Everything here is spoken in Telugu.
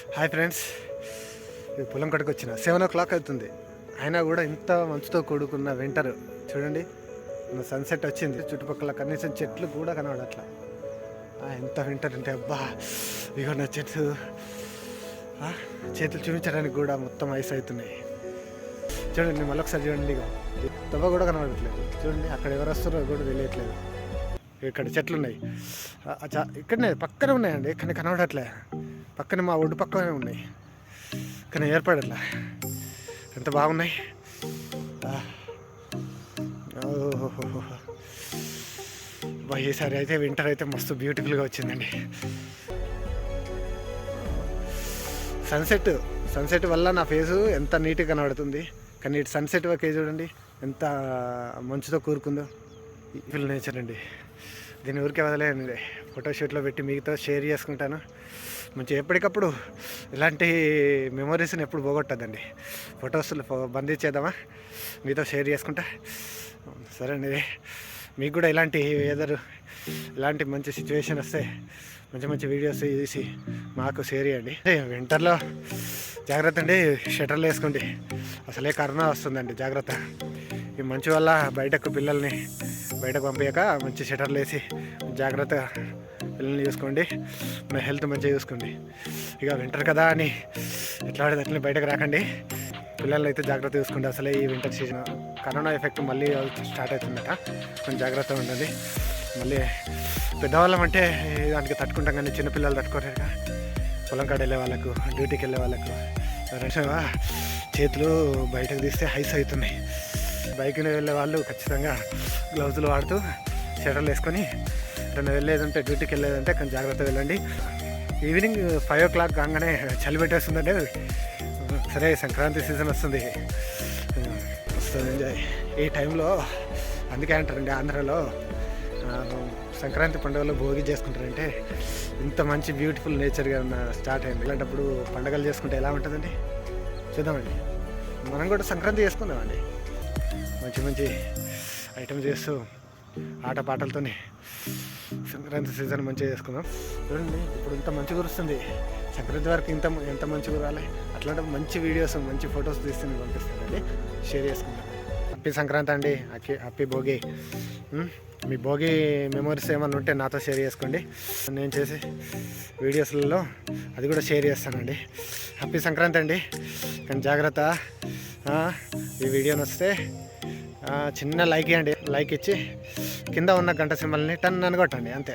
హాయ్ ఫ్రెండ్స్, ఇది పొలం కట్టుకు వచ్చిన 7 o'clock అవుతుంది. అయినా కూడా ఇంత మంచుతో కూడుకున్న వింటర్ చూడండి. సన్సెట్ వచ్చింది, చుట్టుపక్కల కనీసం చెట్లు కూడా కనబడట్లా. ఎంత వింటర్ అంటే అబ్బా, ఇగో నా చేతులు చూపించడానికి కూడా మొత్తం ఐస్ అవుతున్నాయి. చూడండి మళ్ళీ ఒకసారి చూడండి, ఇక తవ్వ కూడా కనబడట్లేదు. చూడండి అక్కడ ఎవరు వస్తున్నారో కూడా తెలియట్లేదు. ఇక్కడ చెట్లు ఉన్నాయి, ఇక్కడనే పక్కనే ఉన్నాయండి, కానీ కనబడట్లే. పక్కనే మా ఒడ్డు పక్కనే ఉన్నాయి, కానీ ఏర్పడట్లా. ఎంత బాగున్నాయి. ఈసారి అయితే వింటర్ అయితే మస్తు బ్యూటిఫుల్గా వచ్చిందండి. సన్సెట్ వల్ల నా ఫేసు ఎంత నీట్గా కనబడుతుంది. కానీ ఇటు సన్సెట్ వరకే చూడండి ఎంత మంచుతో కూరుకుందో. ఫుల్ నేచర్ అండి. దీని ఊరికే వదిలేయండి, ఫోటోషూట్లో పెట్టి మీతో షేర్ చేసుకుంటాను. మంచి ఎప్పటికప్పుడు ఇలాంటి మెమొరీస్ని ఎప్పుడు పోగొట్టద్దండి. ఫొటోస్లో బంధించేద్దామా, మీతో షేర్ చేసుకుంటా. సరే అండి, మీకు కూడా ఇలాంటి వెదర్, ఇలాంటి మంచి సిచ్యువేషన్ వస్తే మంచి మంచి వీడియోస్ తీసి మాకు షేర్ చేయండి. వింటర్లో జాగ్రత్త అండి, షటర్లు వేసుకోండి. అసలే కరోనా వస్తుందండి, జాగ్రత్త. ఈ మంచు వల్ల పిల్లల్ని బయటకు పంపించాక మంచి షటర్లు వేసి జాగ్రత్తగా పిల్లల్ని చూసుకోండి. మన హెల్త్ మంచిగా చూసుకోండి. ఇక వింటర్ కదా అని ఎట్లా పడితే అట్లనే బయటకు రాకండి. పిల్లల్ని అయితే జాగ్రత్త చూసుకోండి. అసలే ఈ వింటర్ సీజన్ కరోనా ఎఫెక్ట్ మళ్ళీ స్టార్ట్ అవుతుందట, కొంచెం జాగ్రత్తగా ఉండండి. మళ్ళీ పెద్దవాళ్ళం అంటే దానికి తట్టుకుంటాం, కానీ చిన్నపిల్లలు తట్టుకోలేక పొలం కాడ వెళ్ళే వాళ్ళకు, డ్యూటీకి వెళ్ళే వాళ్ళకు చేతులు బయటకు తీస్తే ఐస్ అవుతున్నాయి. బైక్ని వెళ్ళే వాళ్ళు ఖచ్చితంగా గ్లౌజులు వాడుతూ షటర్లు వేసుకొని ఎక్కడైనా వెళ్ళేదంటే, డ్యూటీకి వెళ్ళేదంటే కొంచెం జాగ్రత్తగా వెళ్ళండి. ఈవినింగ్ 5 o'clock కాగానే చలి పెట్టేస్తుందంటే సరే సంక్రాంతి సీజన్ వస్తుంది ఎంజాయ్ ఈ టైంలో. అందుకే అంటారండి ఆంధ్రాలో సంక్రాంతి పండుగలో భోగి చేసుకుంటారంటే ఇంత మంచి బ్యూటిఫుల్ నేచర్గా స్టార్ట్ అయింది. ఇలాంటప్పుడు పండుగలు చేసుకుంటే ఎలా ఉంటుందండి, చూద్దామండి. మనం కూడా సంక్రాంతి చేసుకుందామండి, మంచి మంచి ఐటమ్స్ చేస్తూ ఆటపాటలతోని సంక్రాంతి సీజన్ మంచిగా చేసుకుందాం. చూడండి ఇప్పుడు ఇంత మంచి కురుస్తుంది, సంక్రాంతి వరకు ఎంత మంచి కురాలి. అట్లాంటి మంచి వీడియోస్, మంచి ఫొటోస్ తీస్తే నేను పంపిస్తానండి, షేర్ చేసుకుంటాను. హ్యాపీ సంక్రాంతి అండి, హ్యాపీ భోగి. మీ భోగి మెమరీస్ ఏమైనా ఉంటే నాతో షేర్ చేసుకోండి. నేను చేసే వీడియోస్లలో అది కూడా షేర్ చేస్తానండి. హ్యాపీ సంక్రాంతి అండి. కానీ జాగ్రత్త. ఈ వీడియో నచ్చితే చిన్న లైక్ ఇవ్వండి. లైక్ ఇచ్చి కింద ఉన్న గంట సింబల్ని టన్ అని కొట్టండి, అంతే.